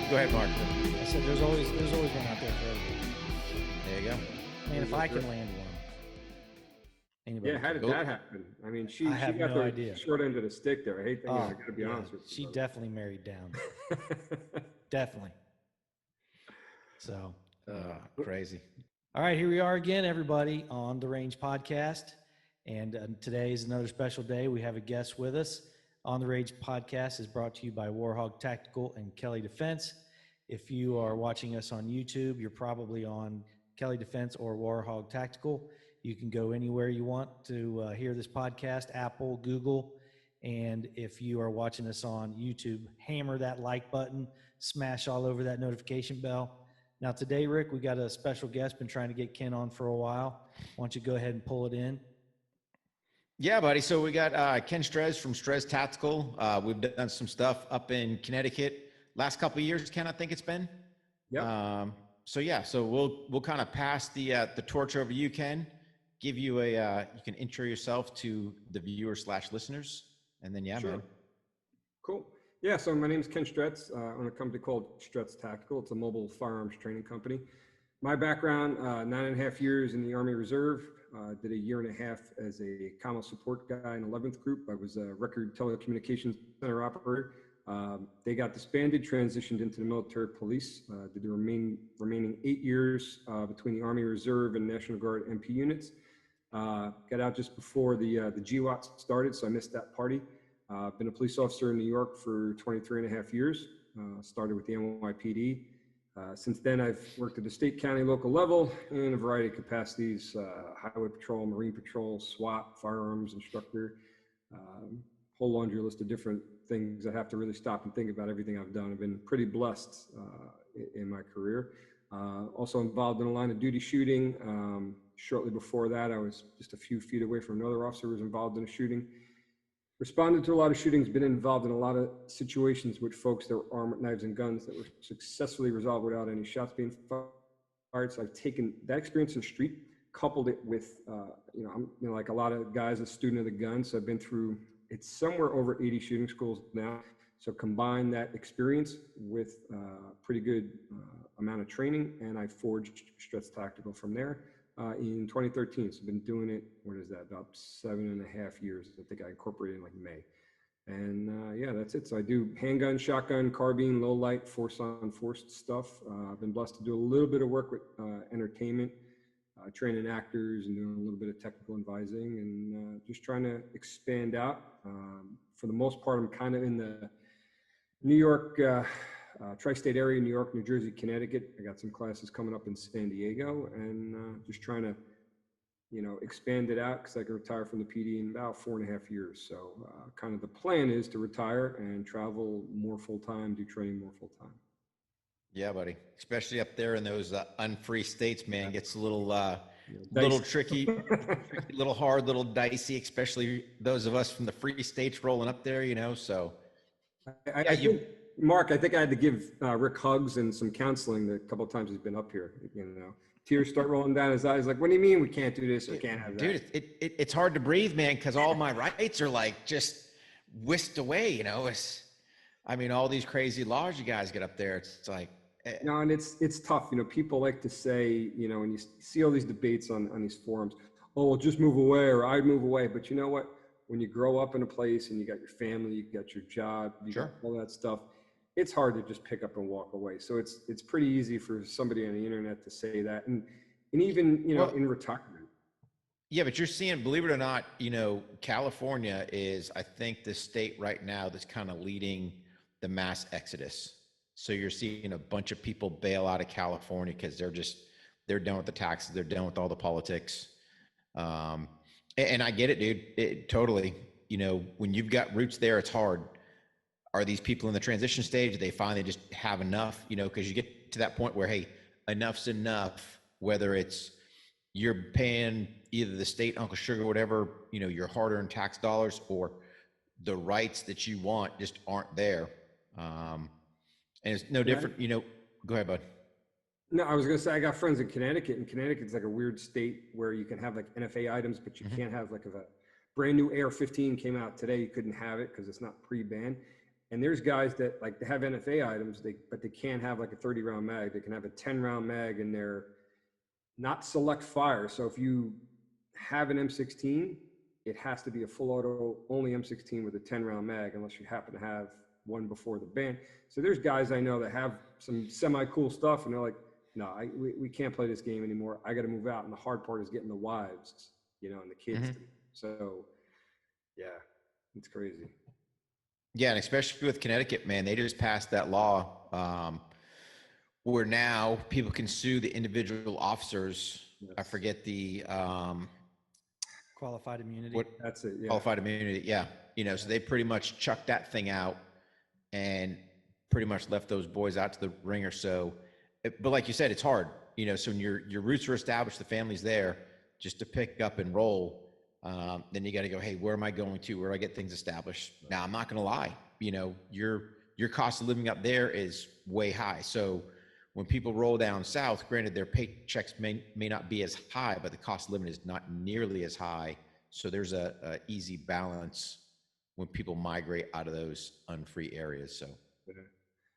Go ahead, Mark. I said there's always one out there for everybody. There you go. Man, if I can land one, anybody. Yeah, how did that happen? I mean, she got no the idea. Short end of the stick there. I hate that. I got to be honest with you. She definitely married down. Definitely. So crazy. All right, here we are again, everybody, on the Range Podcast. And today is another special day. We have a guest with us. On the Range Podcast is brought to you by HOGG Tactical and Kelly Defense. If you are watching us on YouTube, you're probably on Kelly Defense or HOGG Tactical. You can go anywhere you want to hear this podcast, Apple, Google. And if you are watching us on YouTube, hammer that like button, smash all over that notification bell. Now today, Rick, we got a special guest, been trying to get Ken on for a while. Why don't you go ahead and pull it in? Yeah, buddy. So we got Ken Stretz from Stretz Tactical. We've done some stuff up in Connecticut last couple of years, Ken, I think it's been. Yeah. So we'll kind of pass the torch over to you, Ken. Give you you can intro yourself to the viewers / listeners, and then Sure. Man. Cool. Yeah. So my name is Ken Stretz. I own a company called Stretz Tactical. It's a mobile firearms training company. My background: 9.5 years in the Army Reserve. Did a year and a half as a commo support guy in 11th Group. I was a record telecommunications center operator. They got disbanded, transitioned into the military police. Did the remaining 8 years between the Army Reserve and National Guard MP units. Got out just before the GWAT started, so I missed that party. Been a police officer in New York for 23.5 years. Started with the NYPD. Since then, I've worked at the state, county, local level in a variety of capacities: highway patrol, marine patrol, SWAT, firearms instructor, whole laundry list of different things. I have to really stop and think about everything I've done. I've been pretty blessed in my career. Also involved in a line of duty shooting. Shortly before that, I was just a few feet away from another officer who was involved in a shooting. Responded to a lot of shootings, been involved in a lot of situations with folks that were armed with knives and guns that were successfully resolved without any shots being fired. So I've taken that experience in the street, coupled it with, I'm like a lot of guys, a student of the gun. So I've been through, it's somewhere over 80 shooting schools now. So combine that experience with pretty good amount of training, and I forged Stretz Tactical from there. In 2013, so I've been doing it, about 7.5 years. I think I incorporated in like May. And yeah, that's it. So I do handgun, shotgun, carbine, low light, force on force stuff. I've been blessed to do a little bit of work with entertainment, training actors and doing a little bit of technical advising, and just trying to expand out. For the most part, I'm kind of in the New York, tri-state area: New York, New Jersey, Connecticut. I got some classes coming up in San Diego, and just trying to, expand it out because I can retire from the PD in about 4.5 years. So kind of the plan is to retire and travel more full-time, do training more full-time. Yeah, buddy. Especially up there in those unfree states, man, gets a little tricky, little hard, little dicey, especially those of us from the free states rolling up there, So I think, Mark, I think I had to give Rick hugs and some counseling the couple of times he's been up here. Tears start rolling down his eyes. Like, what do you mean we can't do this or can't have that? Dude, it's hard to breathe, man, because all my rights are like just whisked away. All these crazy laws you guys get up there. It's like, no, and it's tough. People like to say, when you see all these debates on these forums, oh, well, just move away, or I'd move away. But you know what? When you grow up in a place and you got your family, you got your job, you got all that stuff, it's hard to just pick up and walk away. So it's pretty easy for somebody on the internet to say that, and even in retirement. Yeah, but you're seeing, believe it or not, California is, I think, the state right now that's kind of leading the mass exodus. So you're seeing a bunch of people bail out of California because they're done with the taxes, they're done with all the politics. And I get it, dude. Totally. When you've got roots there, it's hard. Are these people in the transition stage? They finally just have enough, because you get to that point where, hey, enough's enough, whether it's you're paying either the state, Uncle Sugar, whatever, your hard-earned tax dollars, or the rights that you want just aren't there. And it's no different, go ahead, bud. No, I was going to say, I got friends in Connecticut, and Connecticut's like a weird state where you can have like NFA items, but you can't have, like, if a brand new AR-15 came out today, you couldn't have it because it's not pre-banned. And there's guys that, like, they have NFA items, but they can't have like a 30-round mag. They can have a 10-round mag in their not select fire. So if you have an M16, it has to be a full auto only M16 with a 10-round mag, unless you happen to have one before the ban. So there's guys I know that have some semi-cool stuff, and they're like, no, we can't play this game anymore. I got to move out. And the hard part is getting the wives, and the kids. So, yeah, it's crazy. Yeah, and especially with Connecticut, man, they just passed that law where now people can sue the individual officers. Yes. I forget the qualified immunity. That's it. Yeah. Qualified immunity. Yeah. So they pretty much chucked that thing out and pretty much left those boys out to the ringer. So, but like you said, it's hard, so when your roots are established, the family's there, just to pick up and roll. Then you got to go, hey, where am I going to? Where do I get things established? Now, I'm not going to lie. Your cost of living up there is way high. So when people roll down south, granted, their paychecks may not be as high, but the cost of living is not nearly as high. So there's a easy balance when people migrate out of those unfree areas. So,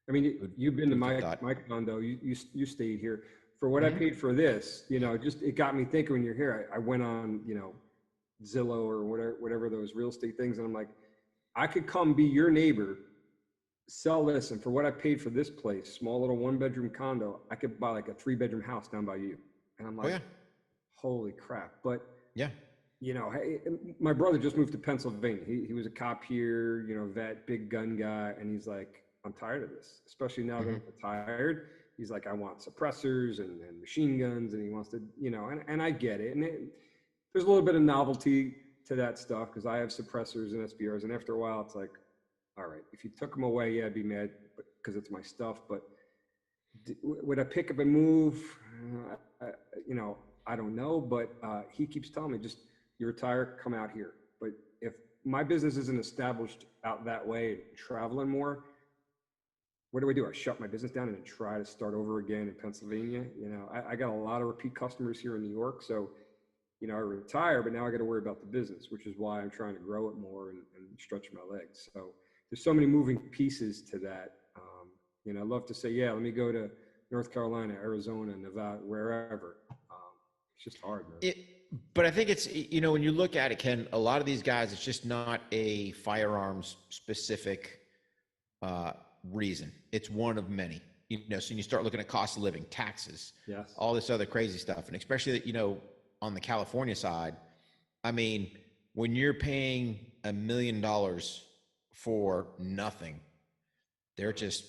I mean, you've been to my condo. You stayed here for what I paid for this. Just it got me thinking. When you're here, I went on Zillow or whatever those real estate things, and I'm like, I could come be your neighbor, sell this, and for what I paid for this place, small little 1-bedroom condo, I could buy like a 3-bedroom house down by you. And I'm like, holy crap! But yeah. My brother just moved to Pennsylvania. He was a cop here, vet, big gun guy, and he's like, I'm tired of this, especially now that I'm retired. He's like, I want suppressors and machine guns, and he wants to, and I get it. And there's a little bit of novelty to that stuff because I have suppressors and SBRs, and after a while, it's like, all right, if you took them away, yeah, I'd be mad because it's my stuff. But would I pick up and move? I don't know. But he keeps telling me, just you retire, come out here. But if my business isn't established out that way, and traveling more, what do? I shut my business down and then try to start over again in Pennsylvania. I got a lot of repeat customers here in New York. So, I retire, but now I got to worry about the business, which is why I'm trying to grow it more and stretch my legs. So there's so many moving pieces to that. I'd love to say, yeah, let me go to North Carolina, Arizona, Nevada, wherever. It's just hard, man. But I think it's, when you look at it, Ken, a lot of these guys, it's just not a firearms specific reason. It's one of many, so you start looking at cost of living, taxes, yes, all this other crazy stuff. And especially that, on the California side, I mean, when you're paying $1 million for nothing, they're just,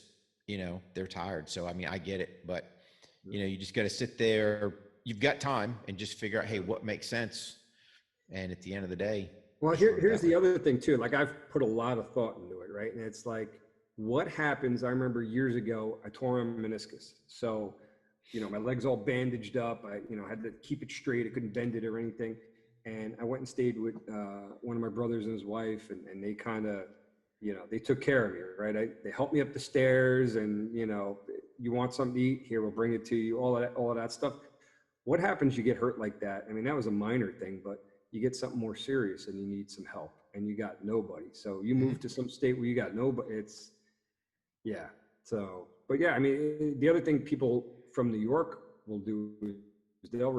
they're tired. So, I mean, I get it, but you just got to sit there. You've got time and just figure out, hey, what makes sense. And at the end of the day. Well, here's the other thing too. Like, I've put a lot of thought into it, right? And it's like, what happens? I remember years ago, I tore my meniscus. So, my leg's all bandaged up. I, had to keep it straight. I couldn't bend it or anything. And I went and stayed with one of my brothers and his wife, and they kind of, they took care of me, right? They helped me up the stairs, and, you want something to eat? Here, we'll bring it to you, all of that stuff. What happens? You get hurt like that. I mean, that was a minor thing, but you get something more serious and you need some help, and you got nobody. So you move to some state where you got nobody. Yeah. So, but yeah, I mean, the other thing people from New York will do is they'll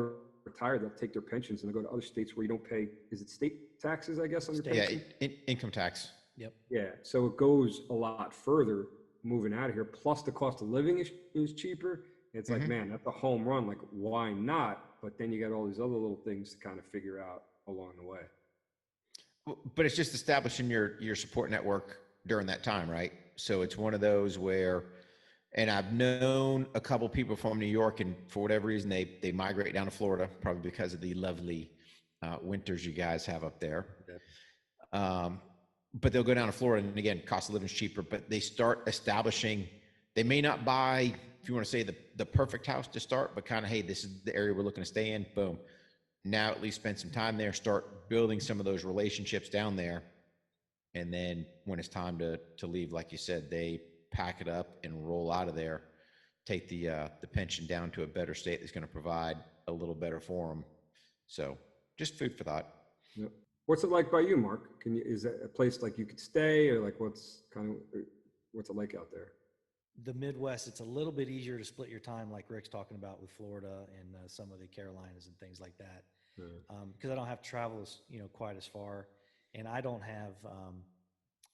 retire, they'll take their pensions and they'll go to other states where you don't pay, is it state taxes, I guess, on your pension? Yeah, income tax. Yep. Yeah. So it goes a lot further moving out of here. Plus the cost of living is cheaper. It's like, man, that's a home run. Like, why not? But then you got all these other little things to kind of figure out along the way. But it's just establishing your support network during that time, right? So it's one of those where, and I've known a couple people from New York, and for whatever reason, they migrate down to Florida, probably because of the lovely winters you guys have up there. Okay. But they'll go down to Florida, and again, cost of living is cheaper, but they start establishing, they may not buy if you want to say the perfect house to start, but kind of, hey, this is the area we're looking to stay in. Boom. Now at least spend some time there, start building some of those relationships down there. And then when it's time to leave, like you said, they pack it up and roll out of there, take the pension down to a better state that's going to provide a little better for them. So just food for thought. Yep. What's it like by you, Mark? Is that a place like you could stay, or like what's it like out there? The Midwest, it's a little bit easier to split your time, like Rick's talking about with Florida and some of the Carolinas and things like that. Because I don't have to travel as, quite as far, and I don't have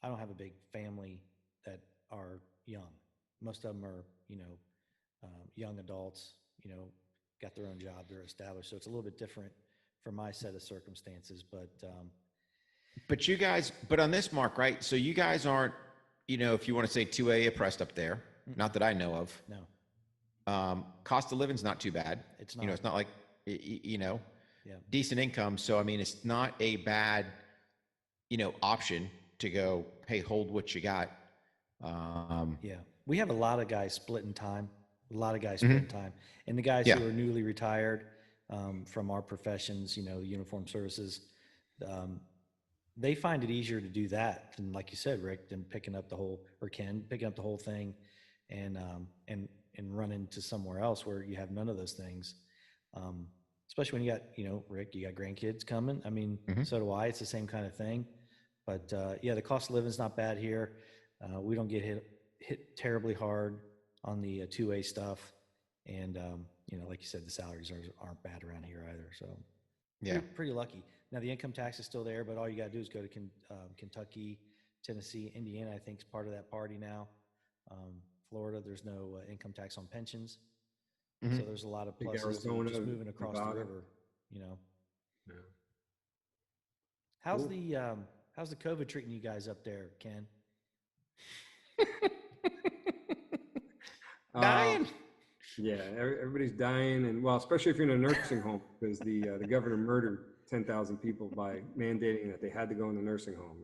a big family that are young. Most of them are, young adults, got their own job, they're established. So it's a little bit different from my set of circumstances, but you guys, on this, Mark, right? So you guys aren't, if you want to say 2A oppressed up there, not that I know of. No. Cost of living's not too bad. It's not. It's not like, decent income. So, I mean, it's not a bad, option to go, hey, hold what you got. Yeah. We have a lot of guys splitting time, and the guys who are newly retired from our professions, uniform services, they find it easier to do that than, like you said, Rick, than picking up the whole thing and run into somewhere else where you have none of those things. Especially when you got, Rick, you got grandkids coming. I mean, so do I. It's the same kind of thing. But the cost of living is not bad here. We don't get hit terribly hard on the 2A stuff. And, like you said, the salaries aren't bad around here either. So pretty lucky. Now the income tax is still there, but all you got to do is go to Kentucky, Tennessee, Indiana, I think is part of that party now. Florida, there's no income tax on pensions. So there's a lot of pluses to just moving across the river, Yeah. How's the COVID treating you guys up there, Ken? Dying. Yeah, everybody's dying, and especially if you're in a nursing home, because the governor murdered 10,000 people by mandating that they had to go in the nursing home.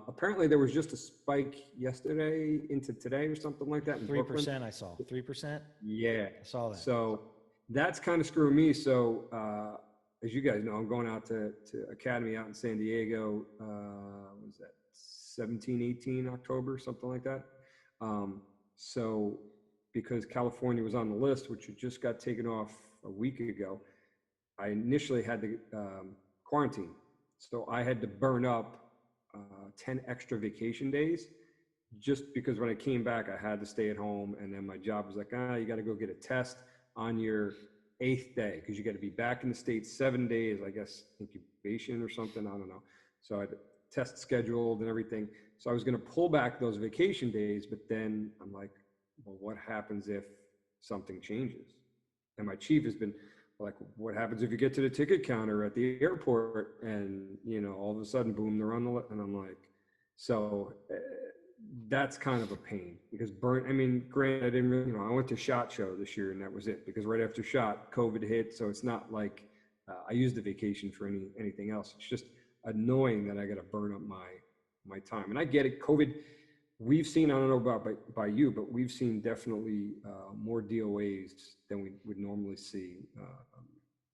Apparently there was just a spike yesterday into today or something like that. 3%, I saw 3%. Yeah, I saw that. So that's kind of screwing me. So as you guys know, I'm going out to Academy out in San Diego. What was that? 17, 18 October, something like that. So because California was on the list, which had just got taken off a week ago, I initially had to quarantine. So I had to burn up 10 extra vacation days just because when I came back, I had to stay at home. And then my job was like, you got to go get a test on your 8th day because you got to be back in the States 7 days, I guess, incubation or something. I don't know. So I had a test scheduled and everything. So I was going to pull back those vacation days, but then I'm like, well, what happens if something changes? And my chief has been like, what happens if you get to the ticket counter at the airport and, all of a sudden, boom, they're on the list. And I'm like, so that's kind of a pain because granted, I didn't really, I went to SHOT Show this year and that was it because right after SHOT, COVID hit. So it's not like I used the vacation for anything else. It's just annoying that I got to burn up my time. And I get it. COVID, we've seen, I don't know about by you, but we've seen definitely more DOAs than we would normally see,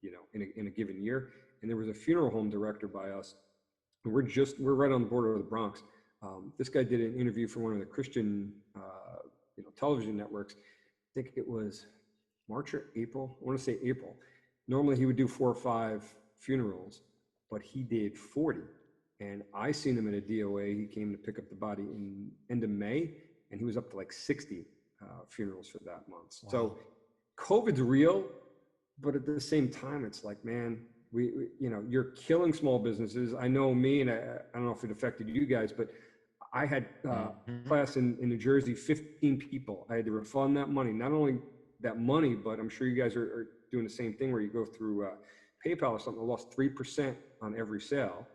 in a given year. And there was a funeral home director by us. And we're right on the border of the Bronx. This guy did an interview for one of the Christian, television networks. I think it was March or April. I want to say April. Normally he would do 4 or 5 funerals, but he did 40. And I seen him in a DOA. He came to pick up the body in end of May, and he was up to like 60 funerals for that month. Wow. So COVID's real, but at the same time, it's like, man, we you're killing small businesses. I know me, and I don't know if it affected you guys, but I had class in New Jersey, 15 people. I had to refund that money. Not only that money, but I'm sure you guys are doing the same thing where you go through PayPal or something. I lost 3% on every sale.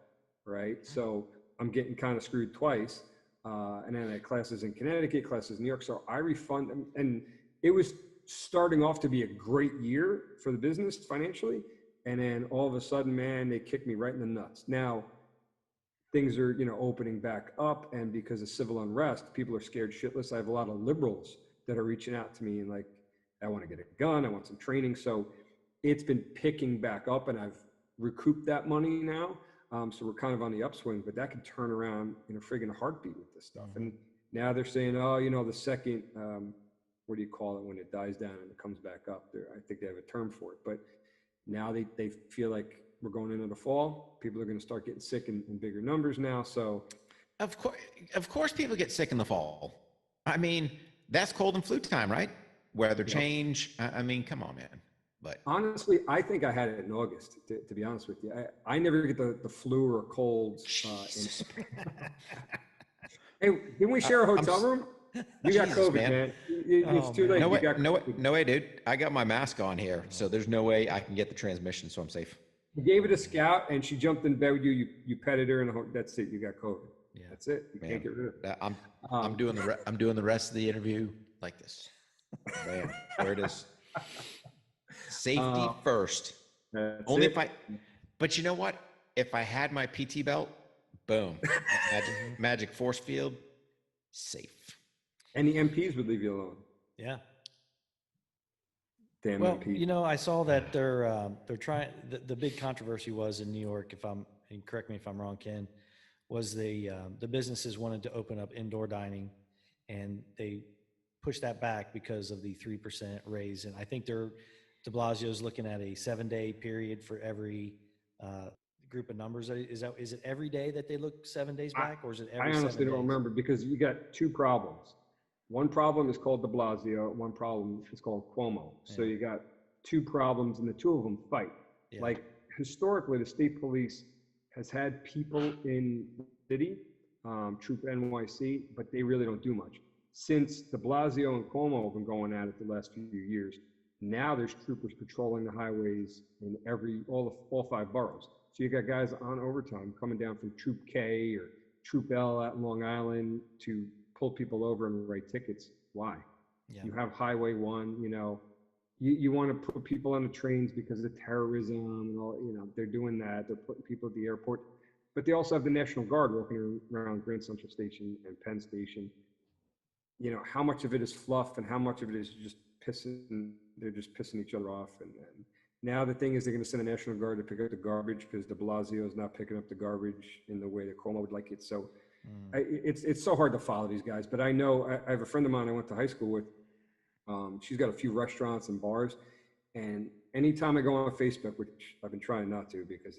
Right. So I'm getting kind of screwed twice. And then I had classes in Connecticut, classes in New York. So I refund them. And it was starting off to be a great year for the business financially. And then all of a sudden, man, they kicked me right in the nuts. Now things are, opening back up. And because of civil unrest, people are scared shitless. I have a lot of liberals that are reaching out to me and like, I want to get a gun, I want some training. So it's been picking back up, and I've recouped that money now. So we're kind of on the upswing, but that could turn around in a friggin' heartbeat with this stuff. And now they're saying, oh, you know, the second, what do you call it when it dies down and it comes back up? I think they have a term for it, but now they feel like we're going into the fall. People are going to start getting sick in bigger numbers now. So Of course, people get sick in the fall. I mean, that's cold and flu time, right? Weather change. I mean, come on, man. But honestly, I think I had it in August, to be honest with you. I never get the flu or colds. Hey, didn't we share a hotel room? You got COVID, man. It's too late. No way, dude. I got my mask on here, so there's no way I can get the transmission, so I'm safe. You gave it a scout, and she jumped in bed with you. You petted her, and that's it. You got COVID. Yeah. That's it. You can't get rid of it. I'm doing the rest of the interview like this. Man, there it is. Safety first. Only if but you know what? If I had my PT belt, boom, magic force field, safe. And the MPs would leave you alone. Yeah. Damn well, MP. you know, I saw that they're trying. The big controversy was in New York. And correct me if I'm wrong, Ken, was the businesses wanted to open up indoor dining, and they pushed that back because of the 3% raise. And I think De Blasio's looking at a 7-day period for every group of numbers. Is it every day that they look 7 days back, or is it every 7 days? I honestly don't remember, because you got two problems. One problem is called De Blasio. One problem is called Cuomo. Yeah. So you got two problems, and the two of them fight. Yeah. Like historically, the state police has had people in the city, Troop NYC, but they really don't do much. Since De Blasio and Cuomo have been going at it the last few years, now there's troopers patrolling the highways in all 5 boroughs. So you got guys on overtime coming down from Troop K or Troop L at Long Island to pull people over and write tickets. Why? Yeah. You have Highway 1, you know, you want to put people on the trains because of terrorism and all, you know, they're doing that. They're putting people at the airport, but they also have the National Guard walking around Grand Central Station and Penn Station. You know, how much of it is fluff and how much of it is just pissing, they're just pissing each other off. And now the thing is, they're going to send a National Guard to pick up the garbage because De Blasio is not picking up the garbage in the way that Cuomo would like it. So it's so hard to follow these guys. But I know, I have a friend of mine I went to high school with. She's got a few restaurants and bars. And anytime I go on Facebook, which I've been trying not to, because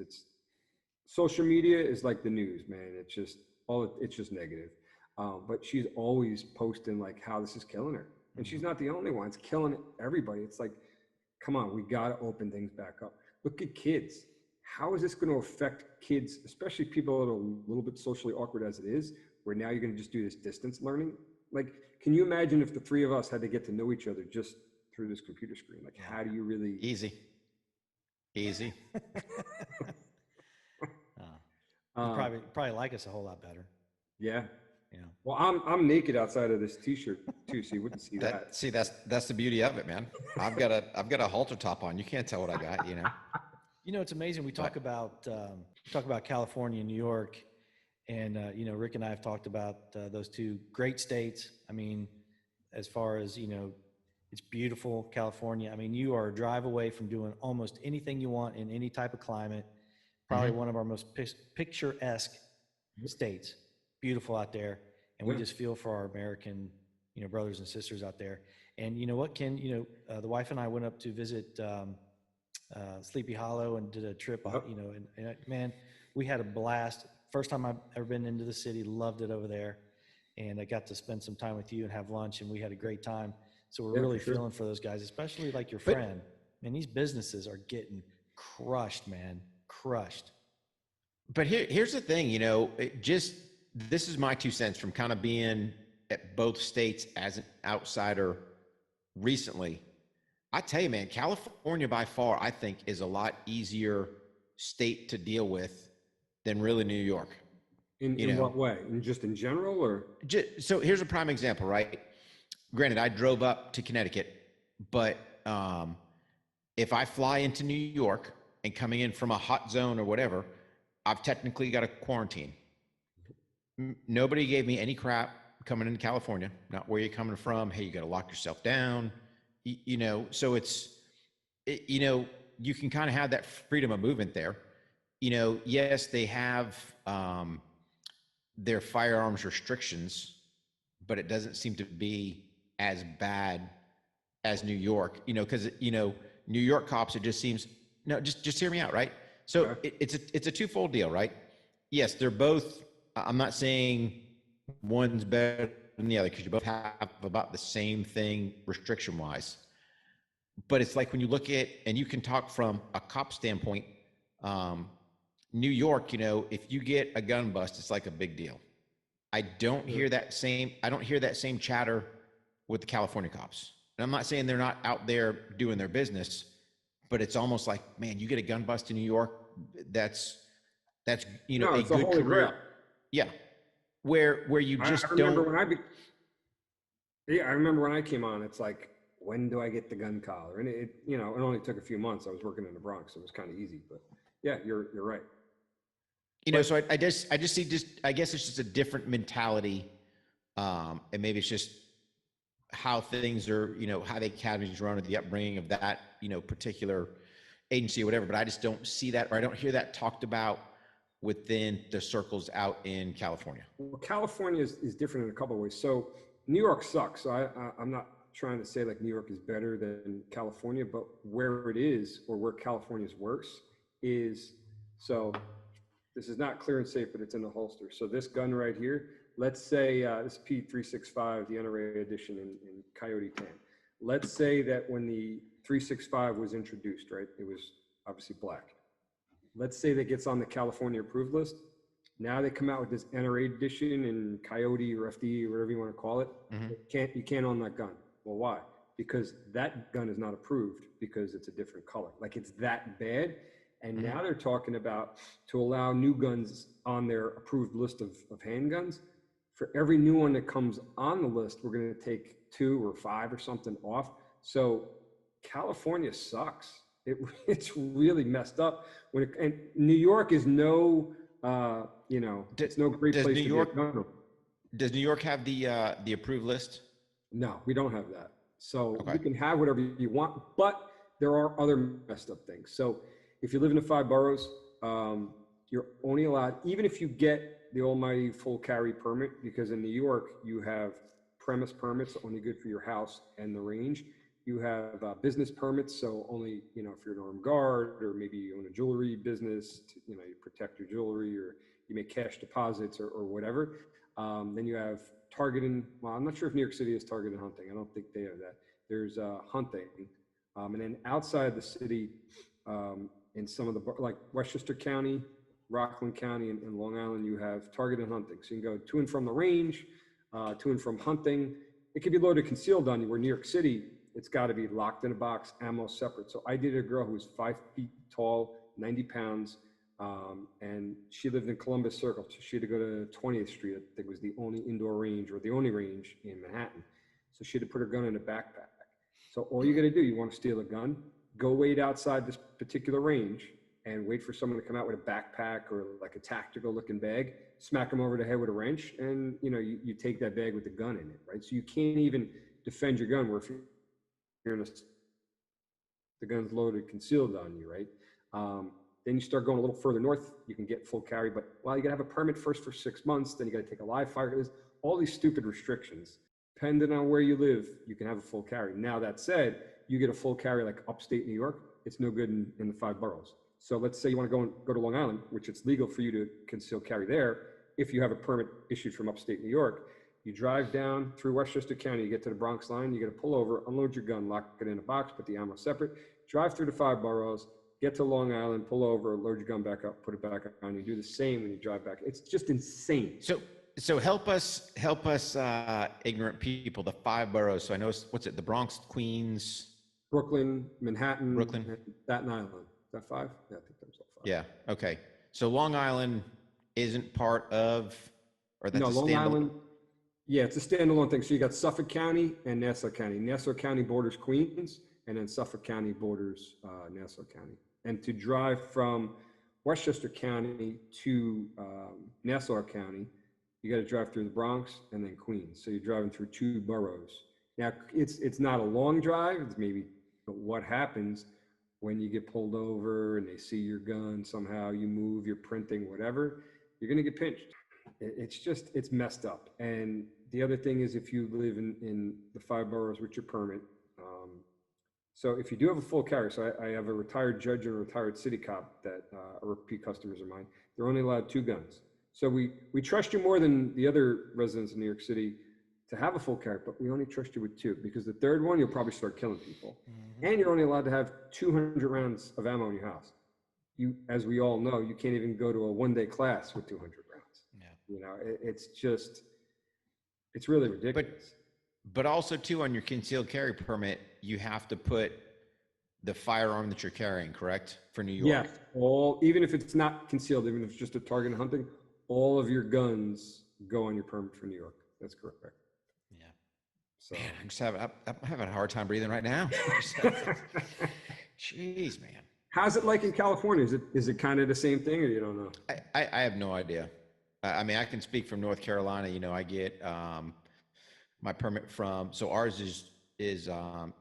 social media is like the news, man. It's just negative. But she's always posting like how this is killing her. And she's not the only one. It's killing everybody. It's like, come on, we got to open things back up. Look at kids. How is this going to affect kids, especially people that are a little bit socially awkward as it is, where now you're going to just do this distance learning? Like, can you imagine if the 3 of us had to get to know each other just through this computer screen? Like, how do you really... Easy. Probably like us a whole lot better. Yeah. Yeah. Well, I'm naked outside of this T-shirt too, so you wouldn't see that. See, that's the beauty of it, man. I've got a halter top on. You can't tell what I got, you know. You know, it's amazing. We talk about California and New York, and you know, Rick and I have talked about those 2 great states. I mean, as far as, you know, it's beautiful, California. I mean, you are a drive away from doing almost anything you want in any type of climate. Probably one of our most picturesque states. Beautiful out there, and we just feel for our American, you know, brothers and sisters out there. And you know what, Ken? You know, the wife and I went up to visit Sleepy Hollow and did a trip. You know, and man, we had a blast. First time I've ever been into the city. Loved it over there, and I got to spend some time with you and have lunch, and we had a great time. So we're really feeling for those guys, especially like your friend. Man, these businesses are getting crushed, man, crushed. But here's the thing, you know, this is my 2 cents from kind of being at both states as an outsider recently. I tell you, man, California by far, I think, is a lot easier state to deal with than really New York. In what way? Just in general, or? So here's a prime example, right? Granted, I drove up to Connecticut, but if I fly into New York and coming in from a hot zone or whatever, I've technically got a quarantine. Nobody gave me any crap coming into California, not where you're coming from. Hey, you got to lock yourself down. So you can kind of have that freedom of movement there. Yes, they have their firearms restrictions, but it doesn't seem to be as bad as New York, because, New York cops, it just seems, no, just hear me out, right? So Okay. it's a twofold deal, right? Yes, they're both, I'm not saying one's better than the other, because you both have about the same thing restriction wise. But it's like when you look at, and you can talk from a cop standpoint, New York, if you get a gun bust, it's like a big deal. I don't hear that same chatter with the California cops. And I'm not saying they're not out there doing their business, but it's almost like, man, you get a gun bust in New York, that's No, a it's the good Holy career. Grail. Yeah. Where you just I remember don't. I remember when I came on, it's like, when do I get the gun collar? And it only took a few months. I was working in the Bronx, so it was kind of easy, but yeah, you're right. So I guess it's just a different mentality. And maybe it's just how things are, how the academies run, or the upbringing of that, particular agency or whatever. But I just don't see that, or I don't hear that talked about within the circles out in California. Well, California is different in a couple of ways. So New York sucks. So I'm not trying to say like New York is better than California, but where it is, or where California is worse, is, so this is not clear and safe, but it's in the holster. So this gun right here, let's say this P365, the NRA edition in Coyote Tan. Let's say that when the 365 was introduced, right, it was obviously black. Let's say that gets on the California approved list. Now they come out with this NRA edition in Coyote or FD or whatever you want to call it. Mm-hmm. You can't own that gun. Well, why? Because that gun is not approved because it's a different color. Like, it's that bad. And now they're talking about to allow new guns on their approved list of handguns. For every new one that comes on the list, we're going to take 2 or 5 or something off. So California sucks. It's really messed up. And New York is no, it's no great place to be a gun. Does New York have the approved list? No, we don't have that. So Okay. You can have whatever you want, but there are other messed up things. So if you live in the 5 boroughs, you're only allowed, even if you get the almighty full carry permit, because in New York, you have premise permits, only good for your house and the range. You have business permits, so only, if you're an armed guard, or maybe you own a jewelry business, you protect your jewelry, or you make cash deposits or whatever. Then you have targeting. Well, I'm not sure if New York City has targeted hunting. I don't think they have that. There's hunting. And then outside the city, in some of the, like Westchester County, Rockland County, and Long Island, you have targeted hunting. So you can go to and from the range, to and from hunting. It could be loaded concealed on you, where New York City, it's got to be locked in a box, ammo separate. So I dated a girl who was 5 feet tall, 90 pounds, and she lived in Columbus Circle. So she had to go to 20th Street. I think was the only indoor range, or the only range in Manhattan. So she had to put her gun in a backpack. So all you got to do, you want to steal a gun, go wait outside this particular range and wait for someone to come out with a backpack or like a tactical looking bag, smack them over the head with a wrench, and you take that bag with the gun in it, right? So you can't even defend your gun, where if you're in the gun's loaded, concealed on you, right? Then you start going a little further north, you can get full carry, but you gotta have a permit first for 6 months, then you gotta take a live fire. There's all these stupid restrictions. Depending on where you live, you can have a full carry. Now, that said, you get a full carry like upstate New York, it's no good in the 5 boroughs. So let's say you want to go to Long Island, which it's legal for you to conceal carry there. If you have a permit issued from upstate New York, you drive down through Westchester County, you get to the Bronx line, you got to pull over, unload your gun, lock it in a box, put the ammo separate, drive through the 5 boroughs, get to Long Island, pull over, load your gun back up, put it back on. You do the same when you drive back. It's just insane. So help us, ignorant people, the 5 boroughs. So I know, what's it, the Bronx, Queens, Brooklyn, Manhattan, Brooklyn, Staten Island. Is that 5? Yeah, I think that was all 5. Yeah. Okay. So Long Island isn't part of, or that's no, a Long standalone. Island. Yeah, it's a standalone thing. So you got Suffolk County and Nassau County. Nassau County borders Queens, and then Suffolk County borders Nassau County. And to drive from Westchester County to Nassau County, you got to drive through the Bronx and then Queens. So you're driving through 2 boroughs. Now it's not a long drive. It's maybe, but what happens when you get pulled over and they see your gun, somehow you move, you're printing, whatever, you're going to get pinched. It's messed up. And the other thing is, if you live in the 5 boroughs with your permit, so if you do have a full carry, so I have a retired judge and a retired city cop that are repeat customers of mine. They're only allowed 2 guns. So we trust you more than the other residents in New York City to have a full carry, but we only trust you with 2, because the third one, you'll probably start killing people. Mm-hmm. And you're only allowed to have 200 rounds of ammo in your house. You, as we all know, you can't even go to a 1-day class with 200 rounds. Yeah. You know, it's really ridiculous. But also too, on your concealed carry permit, you have to put the firearm that you're carrying, correct? For New York. Yeah, even if it's not concealed, even if it's just a target hunting, all of your guns go on your permit for New York. That's correct. Yeah. So man, I'm having a hard time breathing right now. Jeez, man. How's it like in California? Is it kind of the same thing, or you don't know? I have no idea. I mean, I can speak from North Carolina. You know, I get my permit so ours is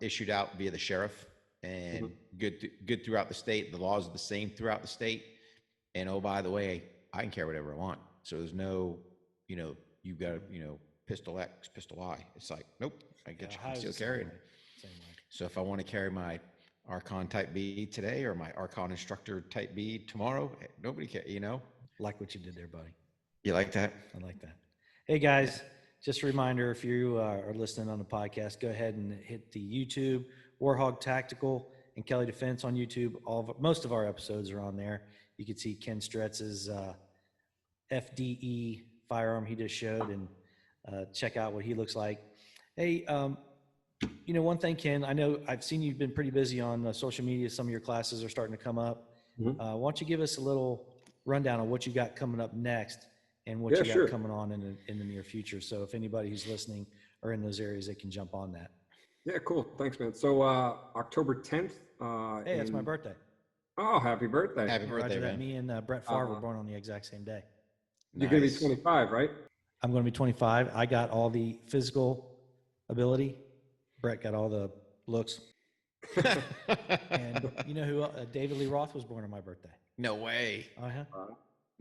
issued out via the sheriff, and good throughout the state. The laws are the same throughout the state. And oh, by the way, I can carry whatever I want. So there's no, you know, you've got, you know, pistol X, pistol Y. It's like, nope, I get you concealed carry. So if I want to carry my Archon Type B today or my Archon Instructor Type B tomorrow, nobody cares, you know? Like what you did there, buddy. You like that? I like that. Hey, guys, just a reminder, if you are listening on the podcast, go ahead and hit the YouTube, HOGG Tactical and Kelly Defense on YouTube. Most of our episodes are on there. You can see Ken Stretz's FDE firearm he just showed, and check out what he looks like. Hey, you know, one thing, Ken, I know I've seen you've been pretty busy on social media. Some of your classes are starting to come up. Mm-hmm. Why don't you give us a little rundown of what you got coming up next and what you got coming on in the near future? So if anybody who's listening are in those areas, they can jump on that. Yeah, cool. Thanks, man. So October 10th. Hey, that's my birthday. Oh, happy birthday. Happy birthday, man. Me and Brett Favre were born on the exact same day. You're going to be 25, right? I'm going to be 25. I got all the physical ability. Brett got all the looks. And you know who? David Lee Roth was born on my birthday. No way. Uh-huh.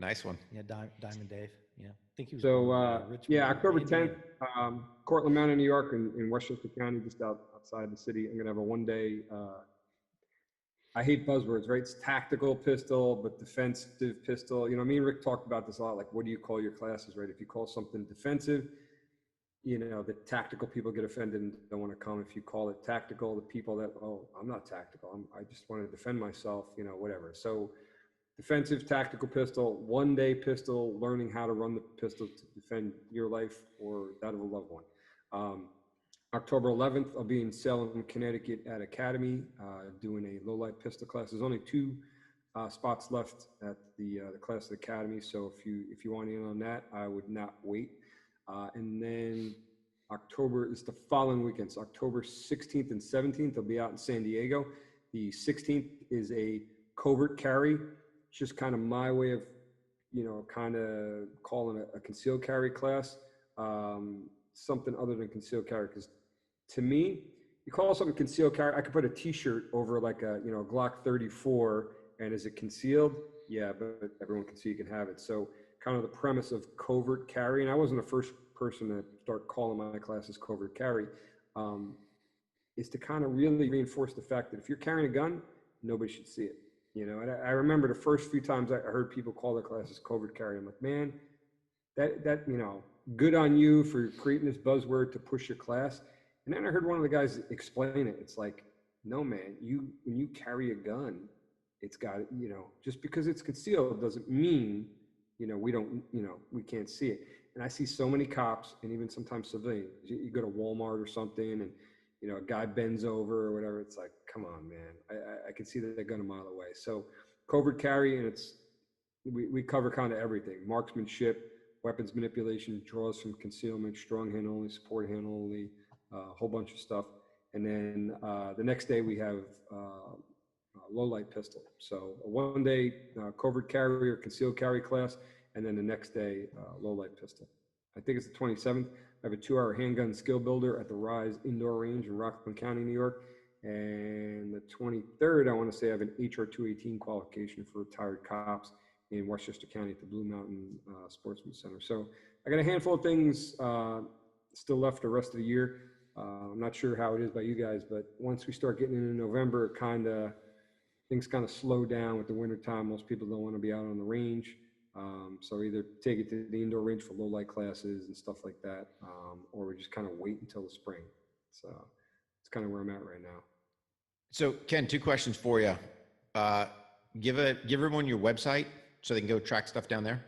Nice one. Yeah, Diamond Dave. Yeah, I think he was. So October 10th, Cortland Mountain, New York, in Westchester County, just outside the city. I'm going to have a 1-day. I hate buzzwords, right? It's tactical pistol, but defensive pistol. You know, me and Rick talked about this a lot. Like, what do you call your classes, right? If you call something defensive, you know, the tactical people get offended and don't want to come. If you call it tactical, the people that, oh, I'm not tactical. I just want to defend myself, you know, whatever. So defensive tactical pistol, 1-day pistol, learning how to run the pistol to defend your life or that of a loved one. October 11th, I'll be in Salem, Connecticut at Academy, doing a low-light pistol class. There's only 2 spots left at the class at Academy. So if you want in on that, I would not wait. And then October is the following weekends. October 16th and 17th, I'll be out in San Diego. The 16th is a covert carry. It's just kind of my way of, you know, kind of calling a concealed carry class, something other than concealed carry. Because to me, you call something concealed carry, I could put a T-shirt over like a, you know, a Glock 34, and is it concealed? Yeah, but everyone can see you can have it. So kind of the premise of covert carry, and I wasn't the first person to start calling my classes covert carry, is to kind of really reinforce the fact that if you're carrying a gun, nobody should see it. You know, and I remember the first few times I heard people call their classes covert carry. I'm like, man, that you know, good on you for creating this buzzword to push your class. And then I heard one of the guys explain it. It's like, no, man, when you carry a gun, it's got, you know, just because it's concealed doesn't mean, you know, we can't see it. And I see so many cops and even sometimes civilians, you go to Walmart or something and, you know, a guy bends over or whatever. It's like, come on, man, I can see that gun a mile away. So covert carry, and we cover kind of everything: marksmanship, weapons manipulation, draws from concealment, strong hand only, support hand only, a whole bunch of stuff. And then the next day we have low light pistol. So a 1-day covert carry or concealed carry class, and then the next day low light pistol. I think it's the 27th. I have a 2-hour handgun skill builder at the Rise Indoor Range in Rockland County, New York. And the 23rd, I want to say I have an HR 218 qualification for retired cops in Westchester County at the Blue Mountain Sportsman Center. So I got a handful of things still left the rest of the year. I'm not sure how it is by you guys, but once we start getting into November, things kind of slow down with the winter time. Most people don't want to be out on the range. So either take it to the indoor range for low light classes and stuff like that, or we just kind of wait until the spring. So it's kind of where I'm at right now. So Ken, 2 questions for you. Give everyone your website so they can go track stuff down there.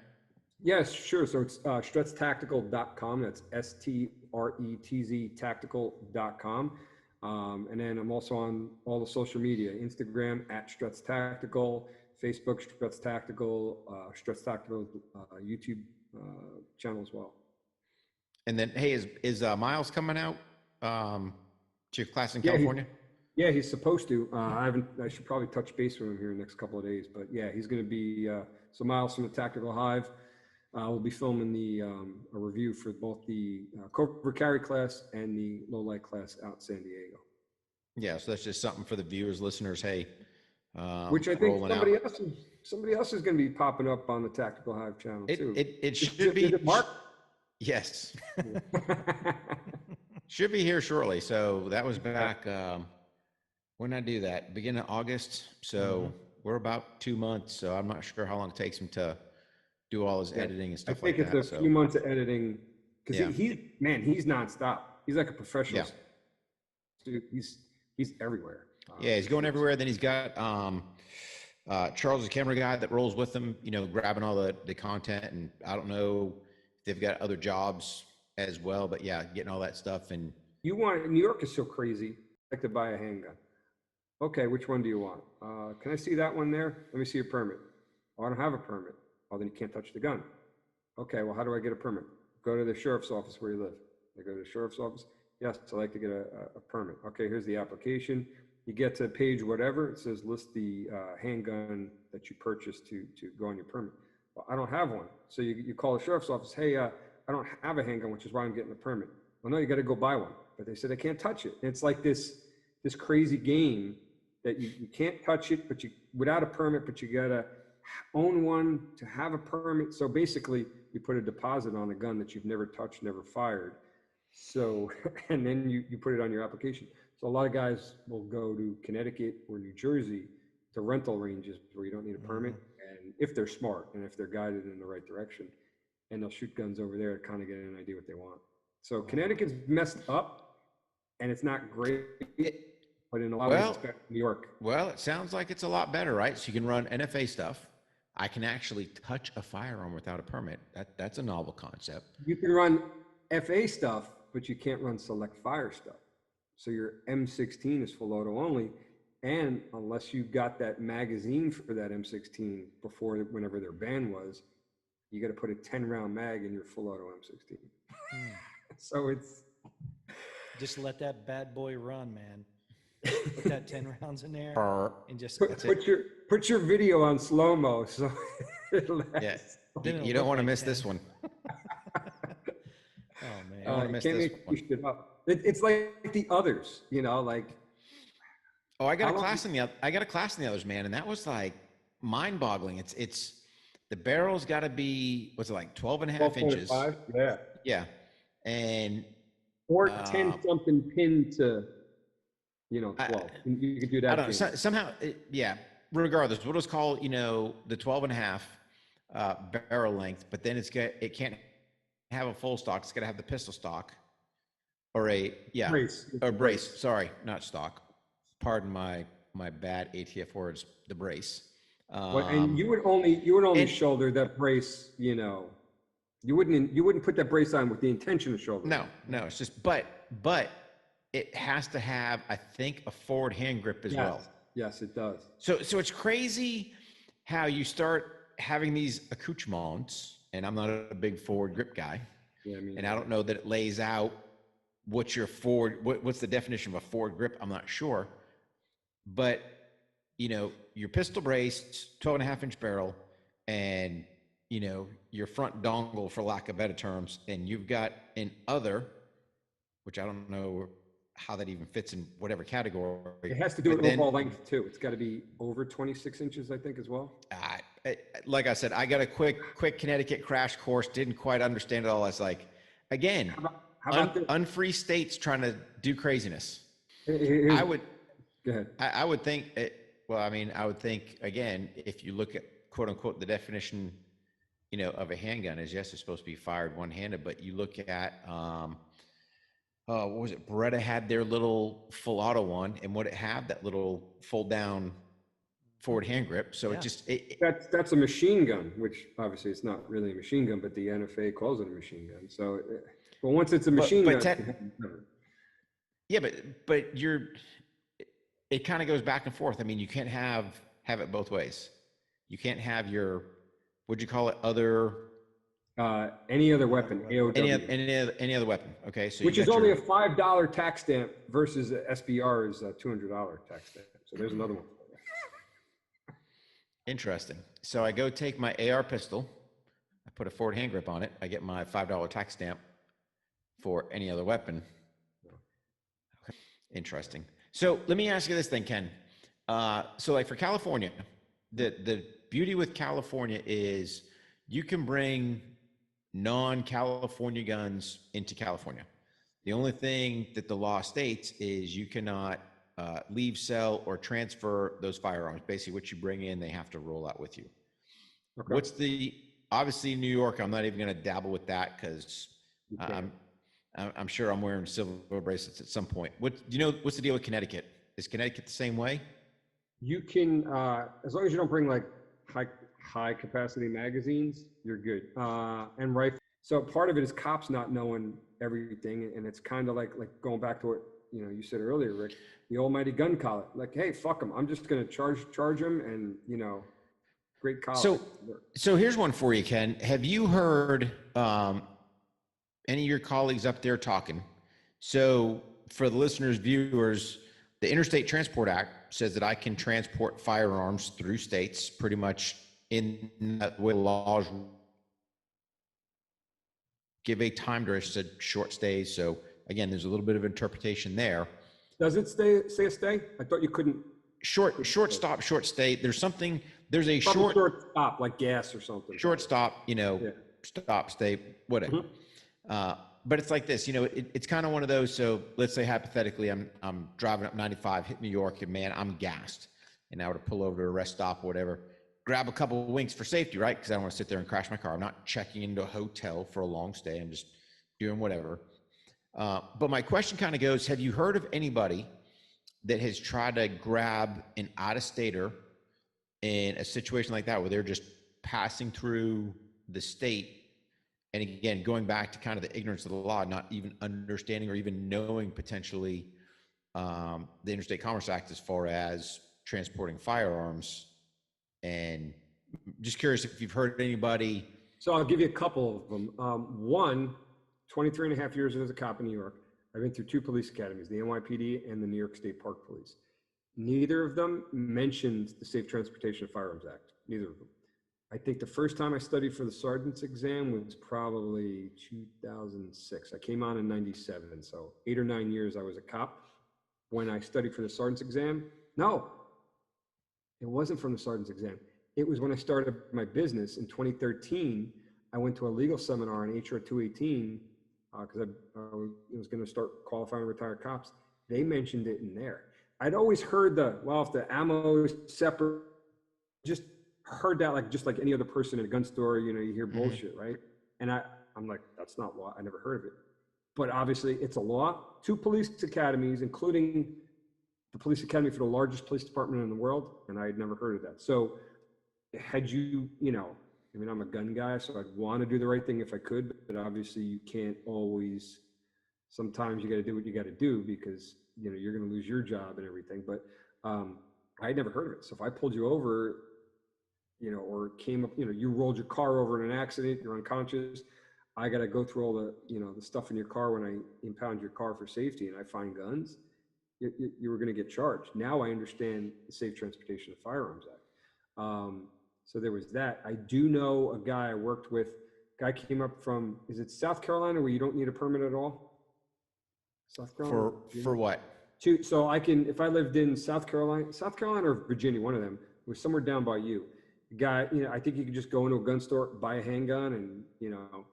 Yes, sure. So it's StretzTactical.com. That's STRETZ Tactical.com. And then I'm also on all the social media, Instagram at Stretz Tactical, Facebook Stretz Tactical, Stretz Tactical YouTube channel as well. And then, hey, is Miles coming out to your class in California? Yeah, he's supposed to. I should probably touch base with him here in the next couple of days. But yeah, he's going to be. So Miles from the Tactical Hive will be filming a review for both the covert carry class and the low light class out in San Diego. Yeah, so that's just something for the viewers, listeners. Hey, which I think somebody else is going to be popping up on the Tactical Hive channel too. It should be. Is it Mark? Yes. Should be here shortly. So that was back. When did I do that? Beginning of August. So we're about 2 months. So I'm not sure how long it takes him to do all his editing and stuff like that. I think it's a few months of editing because he's nonstop. He's like a professional. Dude, he's everywhere. He's going everywhere. Then he's got Charles, the camera guy that rolls with him, grabbing all the content. And I don't know if they've got other jobs as well, but getting all that stuff. And New York is so crazy. I'd like to buy a handgun. Okay, which one do you want? Can I see that one there? Let me see your permit. Oh, I don't have a permit. Oh, then you can't touch the gun. Okay, well, how do I get a permit? Go to the sheriff's office where you live. I go to the sheriff's office. Yes, I'd like to get a permit. Okay, here's the application. You get to page whatever. It says list the handgun that you purchased to go on your permit. Well, I don't have one. So you call the sheriff's office. Hey, I don't have a handgun, which is why I'm getting a permit. Well, no, you got to go buy one. But they said I can't touch it. And it's like this crazy game that you can't touch it, but without a permit, but you got to own one to have a permit. So basically you put a deposit on a gun that you've never touched, never fired. So, and then you put it on your application. So a lot of guys will go to Connecticut or New Jersey to rental ranges where you don't need a permit. And if they're smart and if they're guided in the right direction, and they'll shoot guns over there to kind of get an idea what they want. So Connecticut's messed up and it's not great, but in a lot of ways it's better than New York. Well, it sounds like it's a lot better, right? So you can run NFA stuff. I can actually touch a firearm without a permit. That's a novel concept. You can run FA stuff, but you can't run select fire stuff. So your M16 is full auto only. And unless you got that magazine for that M16 before whenever their ban was, you got to put a 10-round mag in your full auto M16. So it's just let that bad boy run, man. Put that 10 rounds in there and just put your video on slow-mo. So yes, you don't want to miss this one. Oh man, I don't want to miss this one. It's like the others, like. Oh, I got a class in the others, man, and that was like mind-boggling. It's the barrel's got to be, what's it like, 12 and a half inches? Yeah, and or 10 something pinned to 12. You could do that. I don't know. Somehow, regardless, we'll just call the 12 and a half barrel length, but then it can't have a full stock. It's got to have the pistol stock or brace. Sorry, not stock. Pardon my bad ATF words. The brace. And you would only shoulder that brace. You wouldn't put that brace on with the intention of shouldering. No. It's just but it has to have, I think, a forward hand grip as well. Yes, it does. So it's crazy how you start having these accoutrements, and I'm not a big forward grip guy. Yeah, and I don't know that it lays out what's the definition of a forward grip. I'm not sure. But, your pistol brace, 12 and a half inch barrel, and your front dongle, for lack of better terms, and you've got an other, which I don't know how that even fits in whatever category. It has to do But with then, overall length too. It's got to be over 26 inches, I think, as well. like I said, I got a quick Connecticut crash course. Didn't quite understand it all. I was like, again, How about this? unfree states trying to do craziness. Here's- I would, Go ahead. I would think. Well, I mean, I would think again, if you look at quote unquote the definition, of a handgun is yes, it's supposed to be fired one-handed, but you look at, what was it? Beretta had their little full auto one, and what it had, that little fold down forward hand grip. So Yeah. That's a machine gun, which obviously it's not really a machine gun, but the NFA calls it a machine gun. So, but once it's a machine gun, yeah, but it kind of goes back and forth. I mean, you can't have it both ways. You can't have your, what'd you call it? any other weapon, AOW. Any other weapon. Okay. So Which is only a $5 tax stamp versus SBR's $200 tax stamp. So there's another one. Interesting. So I go take my AR pistol, I put a forward hand grip on it, I get my $5 tax stamp for any other weapon. Okay. Interesting. So let me ask you this thing, Ken. So like for California, the beauty with California is you can bring non-California guns into California. The only thing that the law states is you cannot leave, sell, or transfer those firearms. Basically, what you bring in, they have to roll out with you. Okay. Obviously New York, I'm not even going to dabble with that because I'm sure I'm wearing silver bracelets at some point. What's the deal with Connecticut? Is Connecticut the same way? You can, as long as you don't bring like high capacity magazines, you're good. And rifle. So part of it is cops not knowing everything, and it's kind of like going back to what you said earlier, Rick, the almighty gun collar. Like, hey, fuck them. I'm just going to charge them, and great collar. So here's one for you, Ken. Have you heard any of your colleagues up there talking? So for the listeners, viewers, the Interstate Transport Act says that I can transport firearms through states pretty much in that way laws give a time duration, short stays. So again, there's a little bit of interpretation there. Does it say a stay? I thought you couldn't. Short stop, short stay. There's a short stop, like gas or something. Short stop, stop, stay, whatever. Mm-hmm. But it's like this, it's kind of one of those. So let's say hypothetically, I'm driving up 95, hit New York, and man, I'm gassed, and I were to pull over to a rest stop or whatever, grab a couple of winks for safety, right? Because I don't want to sit there and crash my car. I'm not checking into a hotel for a long stay. I'm just doing whatever. But my question kind of goes, have you heard of anybody that has tried to grab an out-of-stater in a situation like that, where they're just passing through the state? And again, going back to kind of the ignorance of the law, not even understanding or even knowing potentially the Interstate Commerce Act as far as transporting firearms. And just curious if you've heard anybody. So I'll give you a couple of them. One, 23 and a half years as a cop in New York. I've been through two police academies, the NYPD and the New York State Park Police. Neither of them mentioned the Safe Transportation of Firearms Act. Neither of them. I think the first time I studied for the sergeant's exam was probably 2006. I came on in 97. So 8 or 9 years I was a cop. When I studied for the sergeant's exam, no, it wasn't from the sergeant's exam. It was when I started my business in 2013. I went to a legal seminar on HR 218 because I was going to start qualifying retired cops. They mentioned it in there. I'd always heard if the ammo is separate, just heard that just like any other person in a gun store, you hear bullshit, right? And I'm like, that's not law. I never heard of it. But obviously it's a law. Two police academies, including the police academy for the largest police department in the world, and I had never heard of that. So had I'm a gun guy, so I'd want to do the right thing if I could, but obviously you can't always. Sometimes you got to do what you got to do because you're going to lose your job and everything. But I had never heard of it. So if I pulled you over, or came up, you rolled your car over in an accident, you're unconscious, I got to go through all the the stuff in your car when I impound your car for safety, and I find guns. You were going to get charged. Now I understand the Safe Transportation of Firearms Act. So there was that. I do know a guy I worked with. Guy came up from, is it South Carolina where you don't need a permit at all? South Carolina. For what? So I can, if I lived in South Carolina or Virginia, one of them, it was somewhere down by you. Guy, I think you could just go into a gun store, buy a handgun, and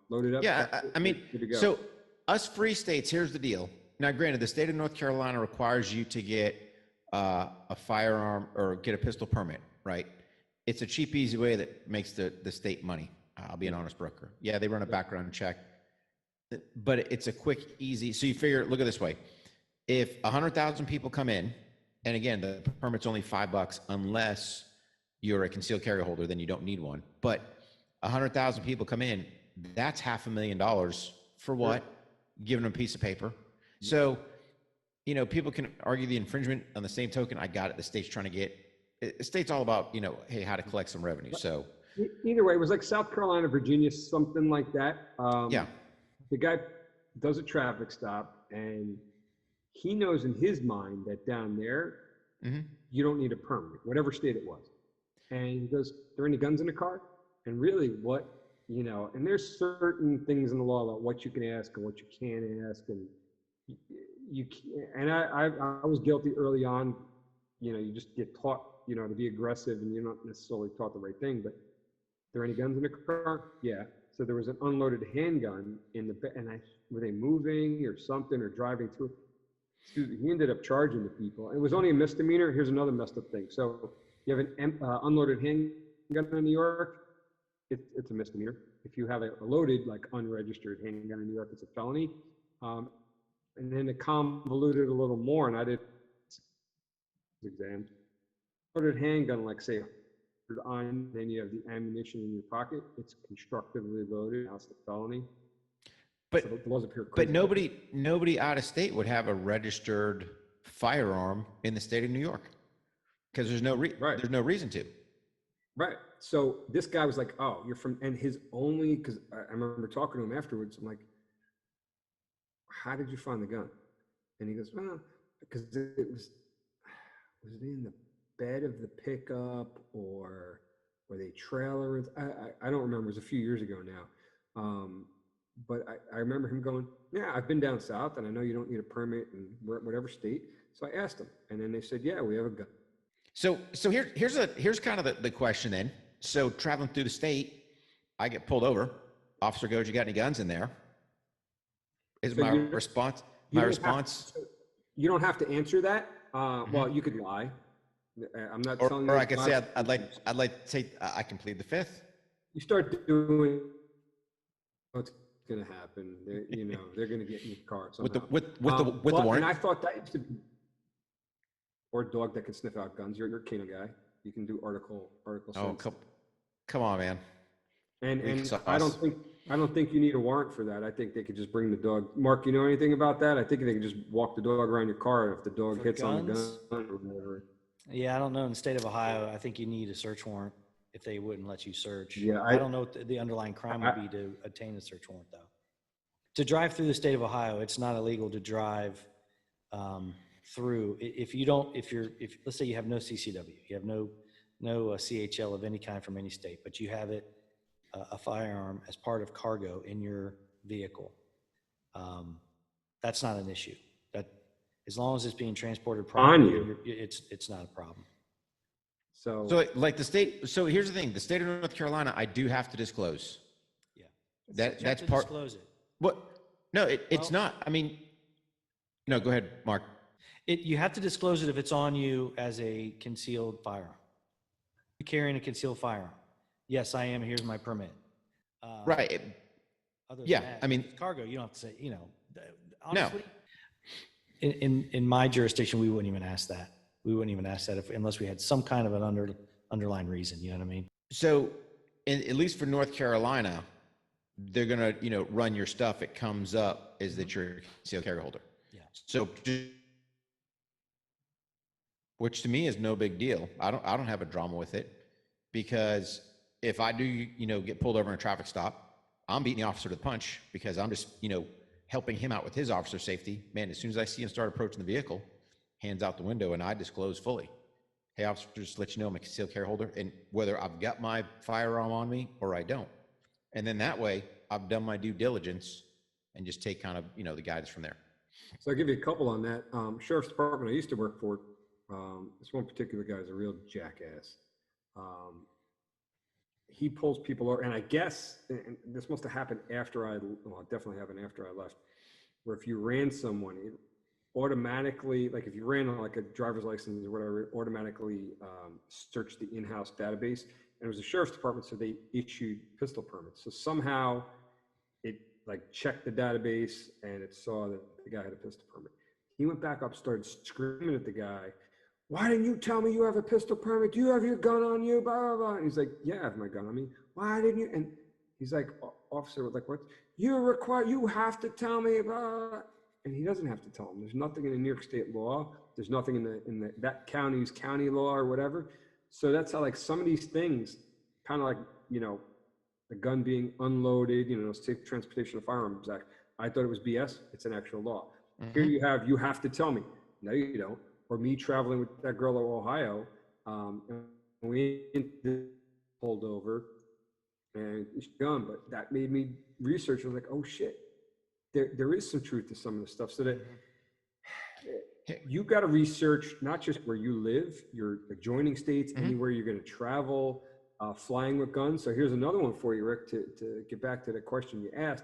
load it up. Yeah, I mean, so us free states, here's the deal. Now, granted, the state of North Carolina requires you to get a firearm or get a pistol permit, right? It's a cheap, easy way that makes the state money. I'll be an honest broker. Yeah, they run a background check, but it's a quick, easy. So you figure, look at it this way. If 100,000 people come in, and again, the permit's only $5 unless you're a concealed carry holder, then you don't need one. But 100,000 people come in, that's $500,000 for what? Giving them a piece of paper. So, people can argue the infringement. On the same token, I got it. The state's trying to get, the state's all about, hey, how to collect some revenue. So either way, it was like South Carolina, Virginia, something like that. Yeah. The guy does a traffic stop, and he knows in his mind that down there, you don't need a permit, whatever state it was. And he goes, "Are there any guns in the car?" And really, what, and there's certain things in the law about what you can ask and what you can't ask, and you can't. And I was guilty early on. You just get taught, to be aggressive, and you're not necessarily taught the right thing. But are there any guns in the car? Yeah. So there was an unloaded handgun in the, and were they moving or something or driving through? Excuse me. He ended up charging the people. It was only a misdemeanor. Here's another messed up thing. So you have an unloaded handgun in New York, it's a misdemeanor. If you have a loaded, like unregistered handgun in New York, it's a felony. And then to convolute it a little more, and I did exams. Loaded handgun, like say, on, then you have the ammunition in your pocket. It's constructively loaded. Now it's a felony. But, so it was a pure but nobody out of state would have a registered firearm in the state of New York because there's no there's no reason to. Right. So this guy was like, "Oh, you're from," and his only, because I remember talking to him afterwards. I'm like, "How did you find the gun?" And he goes, "Well, because it was it in the bed of the pickup or were they trailers? I don't remember. It was a few years ago now. But I remember him going, "Yeah, I've been down south, and I know you don't need a permit in whatever state." So I asked him, and then they said, "Yeah, we have a gun." So here's kind of the question then. So traveling through the state, I get pulled over. Officer goes, "You got any guns in there?" Is my response? My response. You don't have to answer that. Well, you could lie. I'm not telling you. Or I could say I'd like to say I can plead the fifth. You start doing what's going to happen. They're going to get in your car somehow. with the warrant. And I thought that used to be, or a dog that can sniff out guns. You're a canine guy. You can do article. Oh, come on, man. And I don't think you need a warrant for that. I think they could just bring the dog. Mark, you know anything about that? I think they can just walk the dog around your car if the dog hits on the gun or whatever. Yeah, I don't know. In the state of Ohio, I think you need a search warrant if they wouldn't let you search. Yeah, I don't know what the underlying crime would be to obtain a search warrant, though. To drive through the state of Ohio, it's not illegal to drive through. If let's say you have no CCW, you have no CHL of any kind from any state, but you have a firearm as part of cargo in your vehicle, that's not an issue. That as long as it's being transported properly, it's not a problem. So like the state. So here's the thing: the state of North Carolina, I do have to disclose. Yeah, that's part. Disclose it. What? No, it's not. I mean, no. Go ahead, Mark. You have to disclose it if it's on you as a concealed firearm. You're carrying a concealed firearm. Yes, I am. Here's my permit. Right. Other yeah. than that, I mean, cargo. You don't have to say. Honestly, no. In my jurisdiction, we wouldn't even ask that. We wouldn't even ask that unless we had some kind of an underlying reason. You know what I mean? So, at least for North Carolina, they're gonna run your stuff. It comes up is that you're a concealed carry holder. Yeah. So, which to me is no big deal. I don't have a drama with it because if I do get pulled over in a traffic stop, I'm beating the officer to the punch because I'm just helping him out with his officer safety. Man, as soon as I see him start approaching the vehicle, hands out the window, and I disclose fully. hey, officer, just to let you know I'm a concealed carry holder, and whether I've got my firearm on me or I don't. And then that way I've done my due diligence and just take kind of, the guidance from there. So I'll give you a couple on that. Sheriff's Department I used to work for, this one particular guy is a real jackass. He pulls people over, and I guess, and this must have happened after it definitely happened after I left, where if you ran someone, it automatically, like if you ran on like a driver's license or whatever, it automatically searched the in-house database. And it was the Sheriff's Department, so they issued pistol permits. So somehow it like checked the database and it saw that the guy had a pistol permit. He went back up, started screaming at the guy, "Why didn't you tell me you have a pistol permit? Do you have your gun on you? Blah, blah, blah." And he's like, "Yeah, I have my gun on me." "Why didn't you?" And he's like, "Officer, like what? You have to tell me." Blah, blah. And he doesn't have to tell him. There's nothing in the New York State law. There's nothing in that county's county law or whatever. So that's how like some of these things, kind of like, the gun being unloaded, Safe Transportation of Firearms Act. I thought it was BS. It's an actual law. Mm-hmm. Here you have to tell me. No, you don't. Or me traveling with that girl in Ohio, and we pulled over and it's gone. But that made me research. I was like, oh shit, there is some truth to some of this stuff. So that you got to research not just where you live, your adjoining states, anywhere you're going to travel, flying with guns. So here's another one for you, Rick, to get back to the question you asked.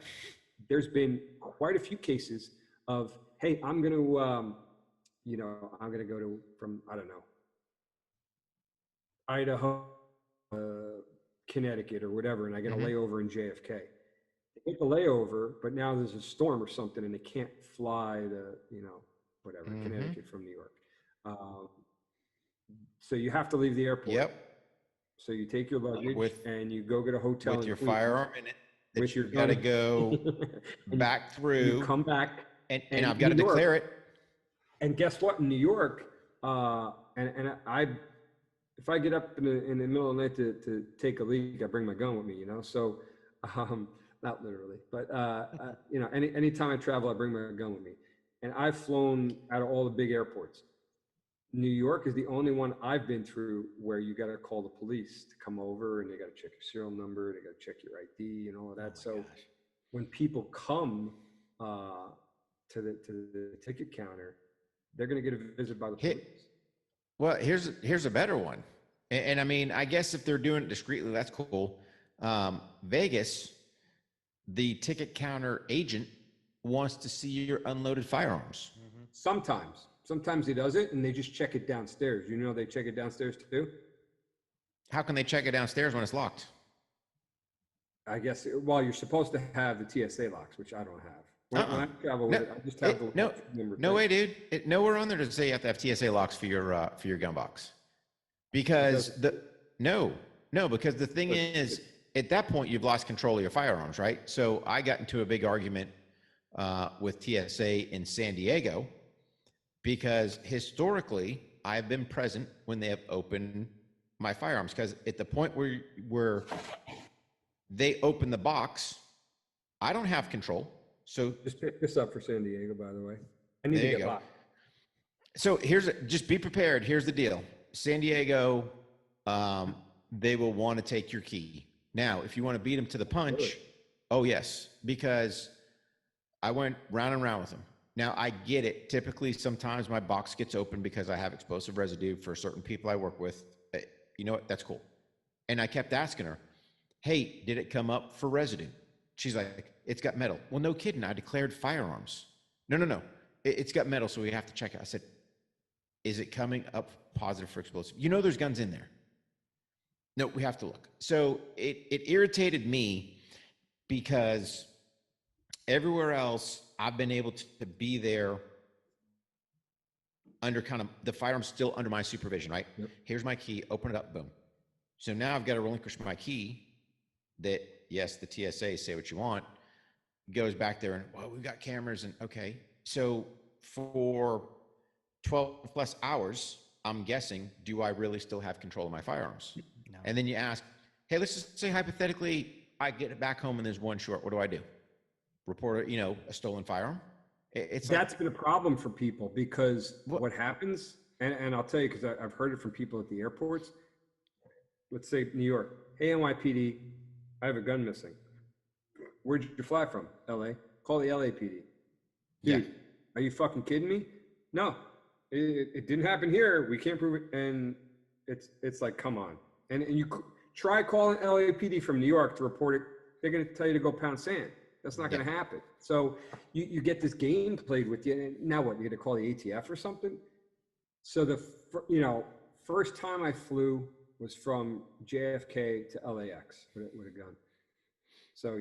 There's been quite a few cases of, hey, I'm going to, I'm going to go from, I don't know, Idaho, Connecticut or whatever, and I get a layover in JFK. They get the layover, but now there's a storm or something and they can't fly to, whatever, Connecticut from New York. So you have to leave the airport. Yep. So you take your luggage and you go get a hotel. With your firearm in it. That you got to go back through. You come back. And I've got to declare it. And guess what? In New York, if I get up in the middle of the night to take a leak, I bring my gun with me, So, not literally, but anytime I travel, I bring my gun with me. And I've flown out of all the big airports. New York is the only one I've been through where you got to call the police to come over, and they got to check your serial number, they got to check your ID and all of that. So when people come to the ticket counter, they're going to get a visit by the police. Well, here's a better one. And I mean, I guess if they're doing it discreetly, that's cool. Vegas, the ticket counter agent wants to see your unloaded firearms. Sometimes he does it and they just check it downstairs. They check it downstairs too. How can they check it downstairs when it's locked? I guess, you're supposed to have the TSA locks, which I don't have. When I travel with it, I just have the number. No way, dude. Nowhere on there does it say you have to have TSA locks for your gun box. Because because the thing is, at that point, you've lost control of your firearms, right? So I got into a big argument with TSA in San Diego because historically I've been present when they have opened my firearms. Because at the point where they open the box, I don't have control. So just pick this up for San Diego, by the way. I need to get by. So just be prepared. Here's the deal. San Diego, they will want to take your key. Now, if you want to beat them to the punch, really? Oh yes, because I went round and round with them. Now I get it. Typically, sometimes my box gets open because I have explosive residue for certain people I work with. You know what? That's cool. And I kept asking her, "Hey, did it come up for residue?" She's like, "It's got metal." Well, no kidding. I declared firearms. No. It's got metal, so we have to check it. I said, "Is it coming up positive for explosive?" There's guns in there. No, we have to look. So it irritated me because everywhere else I've been able to be there under kind of the firearms still under my supervision, right? Yep. Here's my key, open it up, boom. So now I've got to relinquish my key that, yes, the TSA, say what you want, goes back there and, well, we've got cameras and okay. So for 12 plus hours, I'm guessing, do I really still have control of my firearms? No. And then you ask, hey, let's just say hypothetically, I get it back home and there's one short. What do I do? Report, a stolen firearm? That's been a problem for people because what happens And I'll tell you, because I've heard it from people at the airports. Let's say New York. Hey, NYPD, I have a gun missing. Where'd you fly from? LA. Call the LAPD. Dude, are you fucking kidding me? No, it didn't happen here. We can't prove it. And it's like, come on. And you try calling LAPD from New York to report it. They're going to tell you to go pound sand. That's not going to happen. So you get this game played with you. And now what? You're going to call the ATF or something? So first time I flew was from JFK to LAX with a gun. So,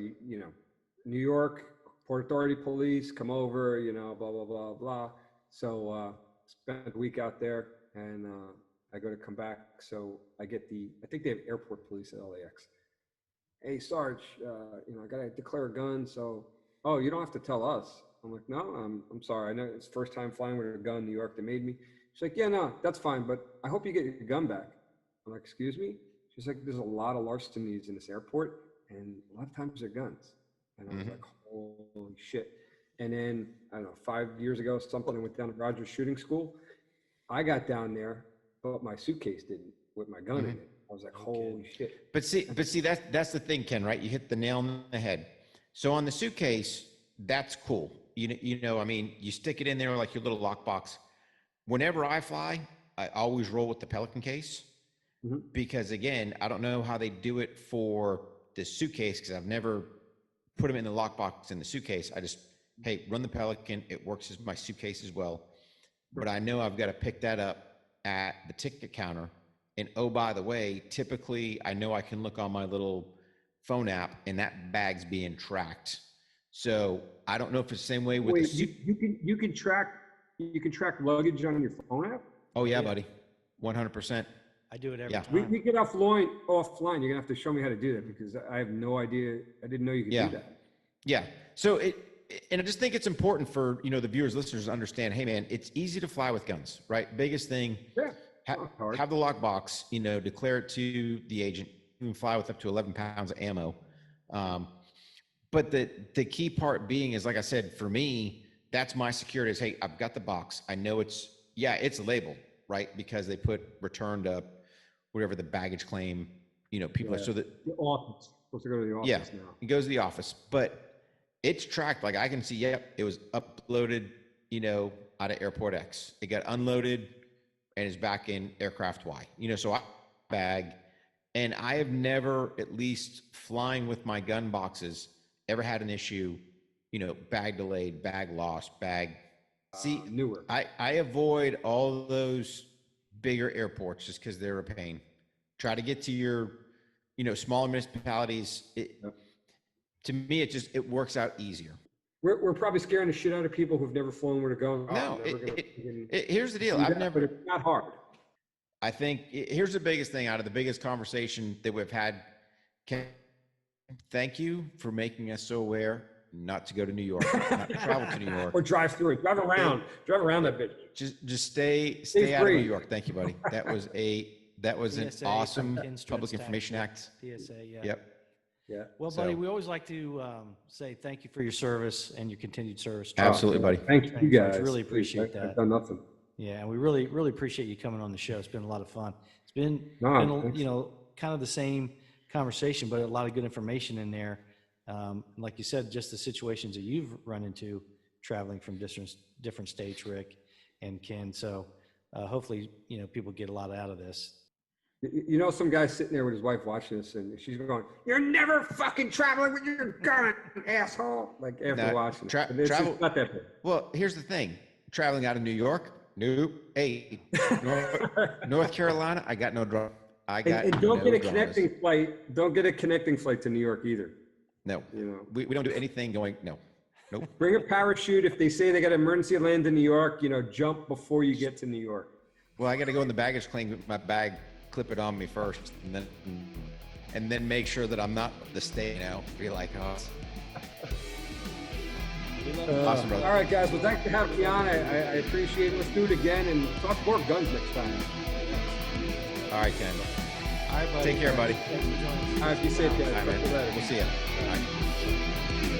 New York, Port Authority police come over, blah, blah, blah, blah. So spent a week out there, and I go to come back. So I think they have airport police at LAX. Hey, Sarge, I got to declare a gun. So, oh, you don't have to tell us. I'm like, no, I'm sorry. I know it's first time flying with a gun in New York. They made me. She's like, yeah, no, that's fine. But I hope you get your gun back. I'm like, excuse me? She's like, there's a lot of larcenies in this airport, and a lot of times they're guns. And I was like, holy shit. And then, I don't know, 5 years ago, something, I went down to Rogers Shooting School. I got down there, but my suitcase didn't, with my gun in it. I was like, holy shit. But see, that's the thing, Ken, right? You hit the nail on the head. So on the suitcase, that's cool. You stick it in there like your little lockbox. Whenever I fly, I always roll with the Pelican case. Because again, I don't know how they do it for the suitcase, because I've never put them in the lockbox in the suitcase. I just, hey, run the Pelican. It works as my suitcase as well. But I know I've got to pick that up at the ticket counter. And oh, by the way, typically I know I can look on my little phone app and that bag's being tracked. So I don't know if it's the same way with you can track luggage on your phone app? Oh yeah, buddy. 100%. I do it every time. We get offline. You're gonna have to show me how to do that, because I have no idea. I didn't know you could do that. Yeah. So and I just think it's important for, the viewers, listeners to understand, hey man, it's easy to fly with guns, right? Biggest thing, have the lockbox, declare it to the agent. You can fly with up to 11 pounds of ammo. But the key part being is, like I said, for me, that's my security is, hey, I've got the box. I know it's labeled, right? Because they put returned up, whatever the baggage claim, people are, so that the office supposed to go to the office now. It goes to the office, but it's tracked. Like I can see, it was uploaded, out of airport X. It got unloaded and is back in aircraft Y. So I bag, and I have never, at least flying with my gun boxes, ever had an issue, bag delayed, bag lost, bag. See, newer. I avoid all those bigger airports just because they're a pain. Try to get to your, smaller municipalities. To me, it works out easier. We're probably scaring the shit out of people who've never flown with a gun. No, here's the deal. But it's not hard. I think here's the biggest thing out of the biggest conversation that we've had. Ken, thank you for making us so aware not to go to New York, not to travel to New York, or drive through it, drive around that bitch. Just stay out of New York. Thank you, buddy. That was an PSA, awesome Ken Stretz Public Information Act. PSA, yeah. Yep. Yeah. Well, buddy, we always like to say thank you for your service and your continued service. Absolutely, buddy. Thank you guys. Really appreciate that. I've done nothing. Yeah, and we really, really appreciate you coming on the show. It's been a lot of fun. It's been kind of the same conversation, but a lot of good information in there. Like you said, just the situations that you've run into traveling from different states, Rick and Ken. So hopefully, people get a lot out of this. Some guy's sitting there with his wife watching this, and she's going, "You're never fucking traveling with your gun, asshole!" Like after watching it. Travel, not that big. Well, here's the thing: traveling out of New York, nope. Hey, North Carolina, I got no drama. And don't get a connecting flight. Don't get a connecting flight to New York either. No, we don't do anything going. No, nope. Bring a parachute. If they say they got an emergency land in New York, jump before you get to New York. Well, I got to go in the baggage claim with my bag, clip it on me first, and then make sure that I'm not the stay. Be like, oh. Awesome, brother. All right, guys. Well, thanks for having me on. I appreciate it. Let's do it again and talk more guns next time. All right, Ken. All right, buddy. Take care, buddy. All right, be safe, guys. All right, man. We'll see you. All right.